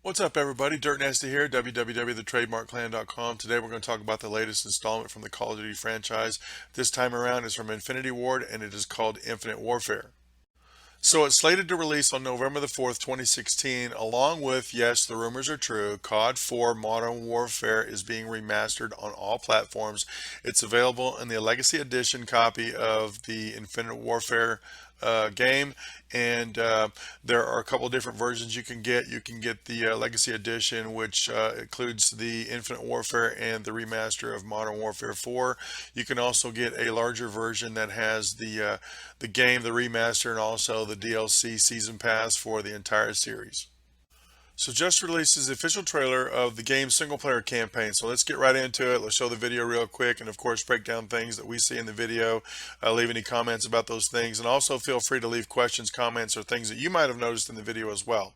What's up, everybody? Dirt Nasty here, www.thetrademarkclan.com. Today we're going to talk about the latest installment from the Call of Duty franchise. This time around is from Infinity Ward, and it is called Infinite Warfare. So it's slated to release on November the 4th, 2016, along with, yes, the rumors are true, COD 4 Modern Warfare is being remastered on all platforms. It's available in the Legacy Edition copy of the Infinite Warfare game, and there are a couple different versions you can get. You can get the Legacy Edition, which includes the Infinite Warfare and the remaster of Modern Warfare 4. You can also get a larger version that has the game, the remaster, and also the DLC season pass for the entire series. So just released the official trailer of the game's single player campaign. So let's get right into it. Let's show the video real quick and of course break down things that we see in the video. Leave any comments about those things, and also feel free to leave questions, comments, or things that you might have noticed in the video as well.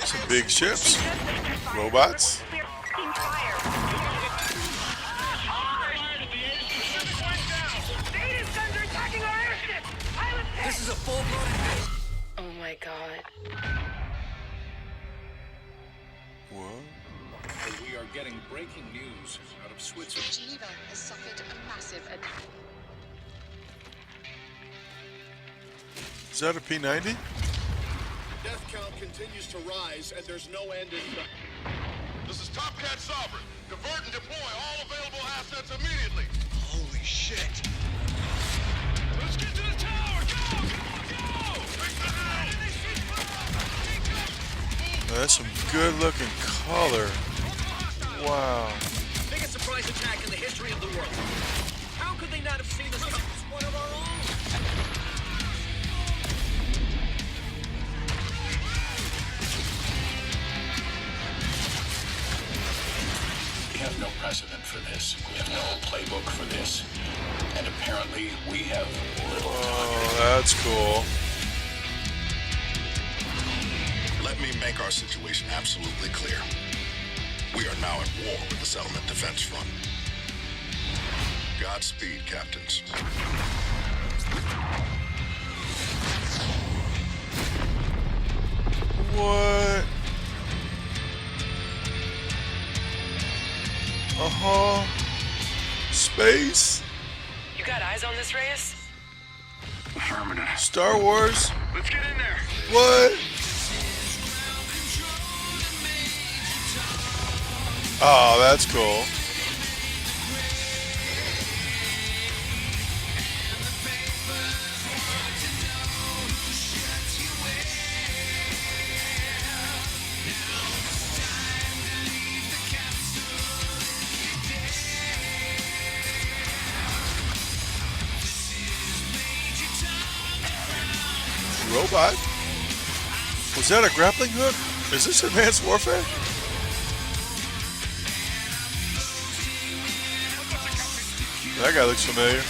Some big ships, robots. This is a full-blown... Oh my god. What? We are getting breaking news out of Switzerland. Geneva has suffered a massive attack. Is that a P90? Death count continues to rise, and there's no end in sight. This is Top Cat Sovereign. Divert and deploy all available assets immediately. Holy shit! Let's get to the tower! Go! Go! Fix the house! That's some good looking color. Wow. Biggest surprise attack in the history of the world. How could they not have seen this coming? It's one of our own. We have no precedent for this. We have no playbook for this. And apparently we have little time. Oh, that's cool. Let me make our situation absolutely clear. We are now at war with the Settlement Defense Front. Godspeed, Captains. What? Space? You got eyes on this, Reyes? Affirmative. Star Wars? Let's get in there. What? Oh, that's cool. Robot? Was that a grappling hook? Is this Advanced Warfare? That guy looks familiar.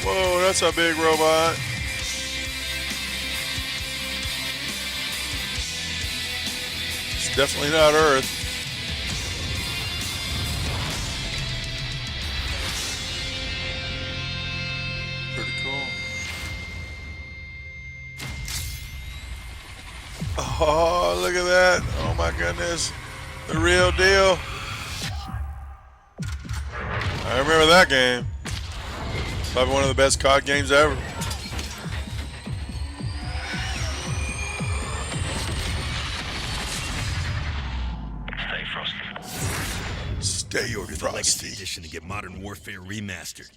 Whoa, that's a big robot. It's definitely not Earth. Pretty cool. Oh, look at that. Oh my goodness. The real deal. I remember that game. Probably one of the best COD games ever. Stay frosty. Stay Order the Legacy frosty. Edition to get Modern Warfare Remastered.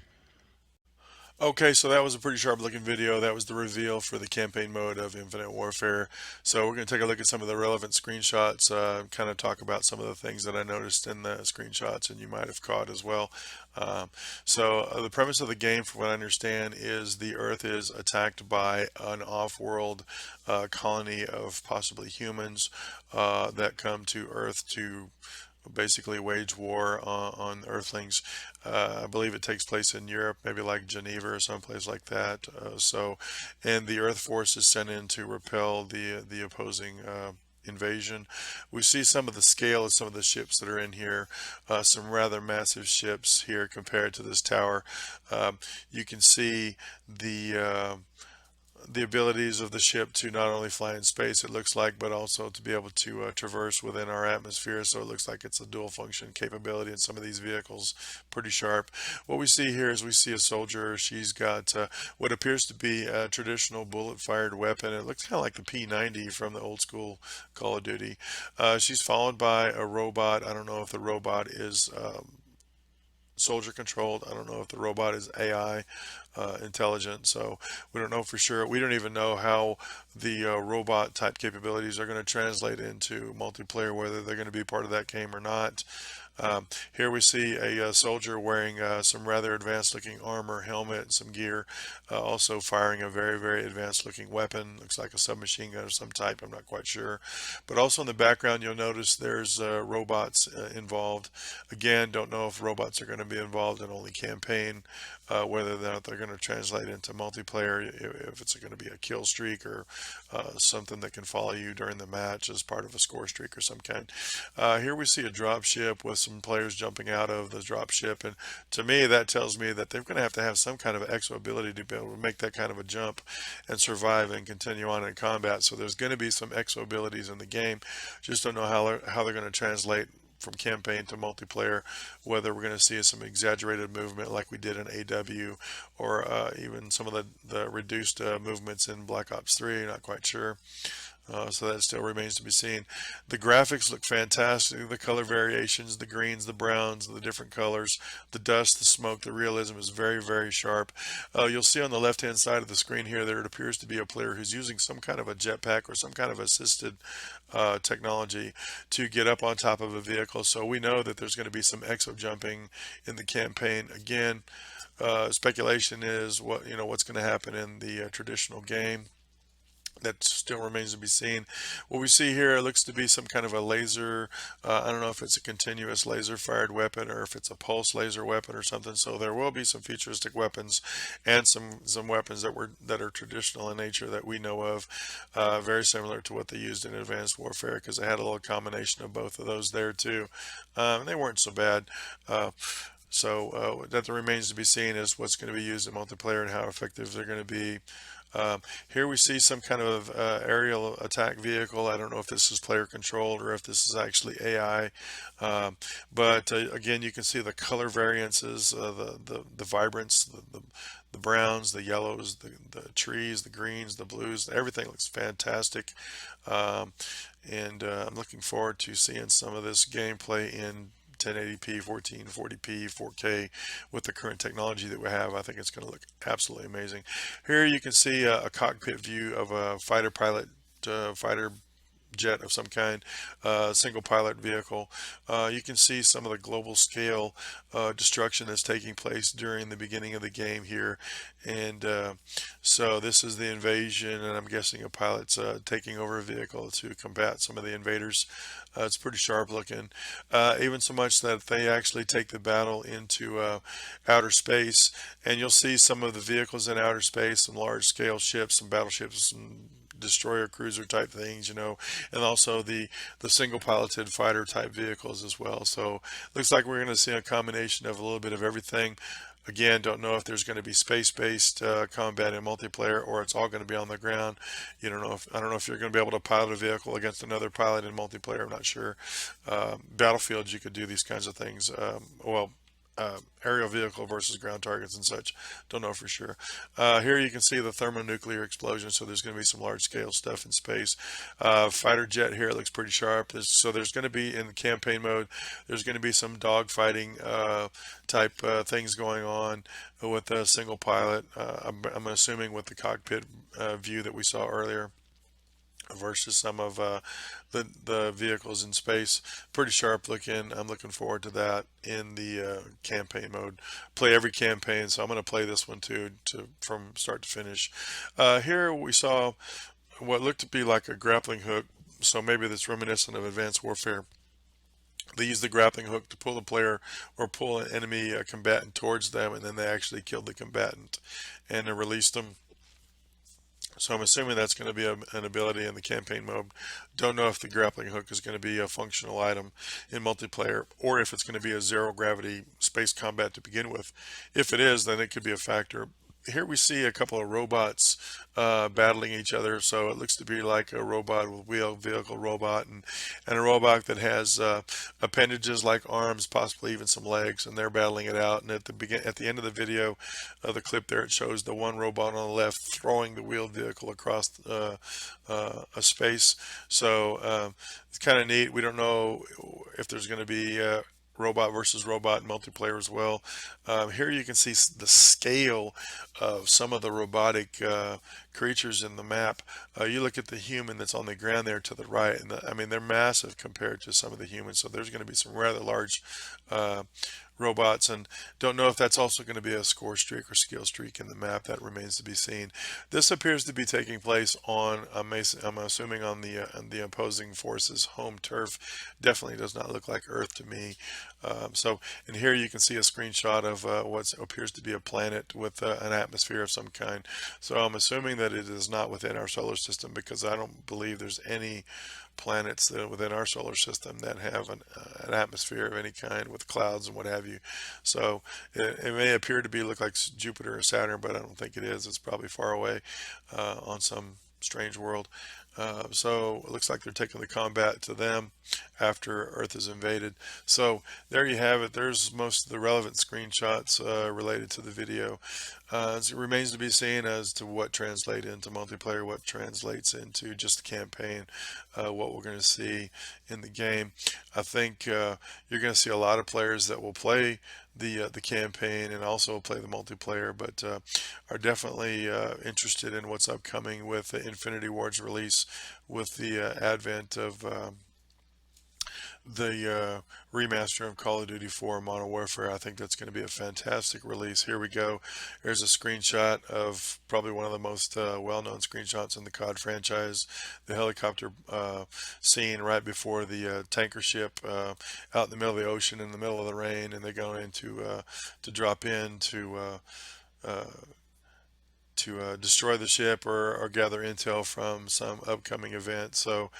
Okay, so that was a pretty sharp looking video. That was the reveal for the campaign mode of Infinite Warfare. So we're going to take a look at some of the relevant screenshots, kind of talk about some of the things that I noticed in the screenshots and you might have caught as well. The premise of the game, from what I understand, is the Earth is attacked by an off-world colony of possibly humans that come to Earth to basically wage war on Earthlings. I believe it takes place in Europe, maybe like Geneva or someplace like that. And the Earth force is sent in to repel the opposing invasion. We see some of the scale of some of the ships that are in here, some rather massive ships here compared to this tower. You can see the abilities of the ship to not only fly in space, it looks like, but also to be able to traverse within our atmosphere. So it looks like it's a dual function capability in some of these vehicles. Pretty sharp. What we see here is we see a soldier. She's got what appears to be a traditional bullet fired weapon. It looks kind of like the P90 from the old school Call of Duty. She's followed by a robot. I don't know if the robot is soldier controlled. I don't know if the robot is AI intelligent, so we don't know for sure. We don't even know how the robot type capabilities are going to translate into multiplayer, whether they're going to be part of that game or not. Here we see a soldier wearing some rather advanced looking armor, helmet, and some gear, also firing a very, very advanced looking weapon. Looks like a submachine gun of some type, I'm not quite sure. But also in the background you'll notice there's robots involved. Again, don't know if robots are going to be involved in only campaign, whether or not they're going to translate into multiplayer, if it's going to be a kill streak or something that can follow you during the match as part of a score streak or some kind. Here we see a drop ship with some players jumping out of the drop ship, and to me that tells me that they're going to have some kind of exo ability to be able to make that kind of a jump and survive and continue on in combat. So there's going to be some exo abilities in the game. Just don't know how they're going to translate from campaign to multiplayer, whether we're going to see some exaggerated movement like we did in AW, or even some of the reduced movements in Black Ops 3, not quite sure. So that still remains to be seen. The graphics look fantastic. The color variations, the greens, the browns, the different colors, the dust, the smoke, the realism is very, very sharp. You'll see on the left hand side of the screen here there it appears to be a player who's using some kind of a jetpack or some kind of assisted technology to get up on top of a vehicle. So we know that there's going to be some exo jumping in the campaign. Again, speculation is what's going to happen in the traditional game. That still remains to be seen. What we see here, it looks to be some kind of a laser. I don't know if it's a continuous laser fired weapon or if it's a pulse laser weapon or something. So there will be some futuristic weapons and some weapons that are traditional in nature that we know of, very similar to what they used in Advanced Warfare, because they had a little combination of both of those there too. And they weren't so bad. So that remains to be seen is what's going to be used in multiplayer and how effective they're going to be. Here we see some kind of aerial attack vehicle. I don't know if this is player controlled or if this is actually AI, but again, you can see the color variances, the vibrance, the browns, the yellows, the trees, the greens, the blues. Everything looks fantastic, and I'm looking forward to seeing some of this gameplay in 1080p, 1440p, 4K with the current technology that we have. I think it's going to look absolutely amazing. Here you can see a cockpit view of a fighter pilot, fighter jet of some kind, single pilot vehicle. You can see some of the global scale destruction that's taking place during the beginning of the game here, and so this is the invasion, and I'm guessing a pilot's taking over a vehicle to combat some of the invaders. It's pretty sharp looking, even so much that they actually take the battle into outer space, and you'll see some of the vehicles in outer space, some large scale ships, some battleships, some destroyer cruiser type things, and also the single piloted fighter type vehicles as well. So looks like we're going to see a combination of a little bit of everything. Again, don't know if there's going to be space-based combat in multiplayer, or it's all going to be on the ground. I don't know if you're going to be able to pilot a vehicle against another pilot in multiplayer. I'm not sure. Battlefields, you could do these kinds of things. Aerial vehicle versus ground targets and such. Don't know for sure. Here you can see the thermonuclear explosion, so there's going to be some large scale stuff in space. Fighter jet here, it looks pretty sharp. So there's going to be, in campaign mode, there's going to be some dogfighting type things going on with a single pilot. I'm assuming with the cockpit view that we saw earlier, versus some of the vehicles in space. Pretty sharp looking. I'm looking forward to that in the campaign mode. Play every campaign, so I'm going to play this one too, from start to finish. Here we saw what looked to be like a grappling hook, so maybe that's reminiscent of Advanced Warfare. They used the grappling hook to pull the player or pull an enemy combatant towards them, and then they actually killed the combatant and released them. So I'm assuming that's going to be an ability in the campaign mode. Don't know if the grappling hook is going to be a functional item in multiplayer, or if it's going to be a zero gravity space combat to begin with. If it is, then it could be a factor. Here we see a couple of robots battling each other. So it looks to be like a robot with wheel vehicle robot, and a robot that has appendages like arms, possibly even some legs, and they're battling it out. And at the end of the video, the clip there, it shows the one robot on the left throwing the wheeled vehicle across a space. So it's kind of neat. We don't know if there's going to be robot versus robot multiplayer as well. Here you can see the scale of some of the robotic creatures in the map. You look at the human that's on the ground there to the right, and I mean, they're massive compared to some of the humans. So there's going to be some rather large robots, and don't know if that's also going to be a score streak or skill streak in the map. That remains to be seen. This appears to be taking place on I'm assuming on the opposing forces home turf. Definitely does not look like Earth to me. And here you can see a screenshot of what appears to be a planet with an atmosphere of some kind. So I'm assuming that it is not within our solar system, because I don't believe there's any planets that within our solar system that have an atmosphere of any kind with clouds and what have you. So it may appear to be look like Jupiter or Saturn, but I don't think it is. It's probably far away on some strange world. So it looks like they're taking the combat to them after Earth is invaded. So there you have it. There's most of the relevant screenshots related to the video. It remains to be seen as to what translates into multiplayer, what translates into just the campaign, what we're going to see in the game. I think you're going to see a lot of players that will play the campaign and also play the multiplayer, but are definitely interested in what's upcoming with the Infinity Ward's release, with the advent of the remaster of Call of Duty 4 Modern Warfare. I think that's going to be a fantastic release. Here we go. There's a screenshot of probably one of the most well-known screenshots in the COD franchise, the helicopter scene right before the tanker ship out in the middle of the ocean in the middle of the rain, and they're going in to drop in to destroy the ship or gather intel from some upcoming event. So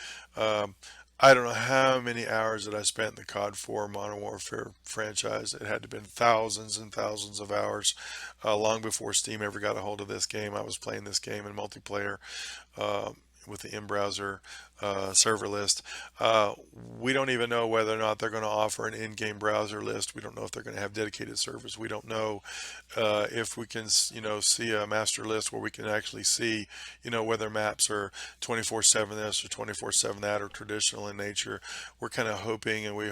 I don't know how many hours that I spent in the COD4 Modern Warfare franchise. It had to have been thousands and thousands of hours, long before Steam ever got a hold of this game. I was playing this game in multiplayer with the in-browser server list. We don't even know whether or not they're going to offer an in-game browser list. We don't know if they're going to have dedicated servers. We don't know if we can, see a master list where we can actually see, whether maps are 24/7 this or 24/7 that or traditional in nature. We're kind of hoping, and we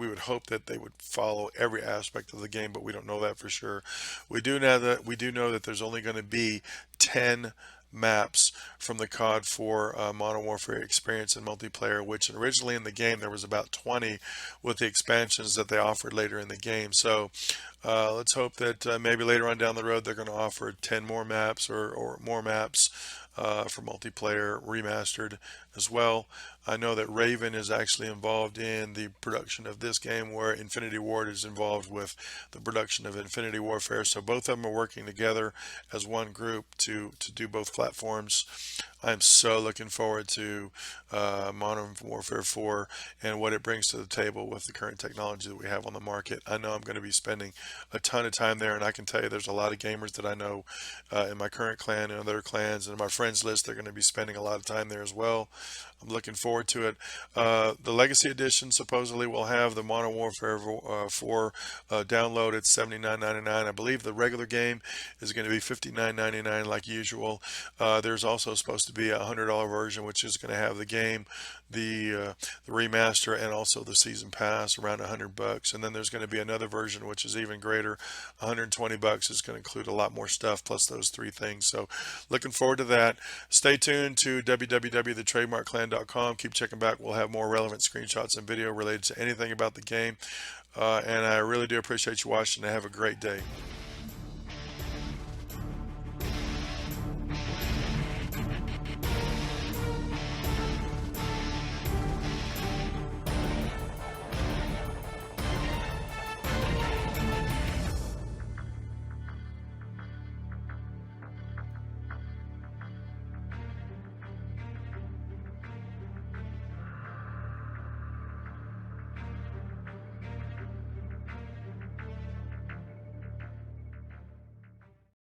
would hope that they would follow every aspect of the game, but we don't know that for sure. We do know that there's only going to be 10 maps from the COD4 Modern Warfare experience in multiplayer, which originally in the game there was about 20 with the expansions that they offered later in the game. So let's hope that maybe later on down the road they're going to offer 10 more maps or more maps for multiplayer remastered as well. I know that Raven is actually involved in the production of this game, where Infinity Ward is involved with the production of Infinity Warfare. So both of them are working together as one group to do both platforms. I'm so looking forward to Modern Warfare 4 and what it brings to the table with the current technology that we have on the market. I know I'm going to be spending a ton of time there, and I can tell you there's a lot of gamers that I know in my current clan and other clans and my friends list. They're going to be spending a lot of time there as well. I'm looking forward to it. The Legacy Edition supposedly will have the Modern Warfare 4 download at $79.99. I believe the regular game is going to be $59.99 like usual. There's also supposed to be a $100 version, which is going to have the game, the remaster, and also the season pass, around $100. And then there's going to be another version which is even greater, $120. Is going to include a lot more stuff plus those three things. So looking forward to that. Stay tuned to www.thetrademarkclan.com. Keep checking back. We'll have more relevant screenshots and video related to anything about the game. And I really do appreciate you watching, and have a great day.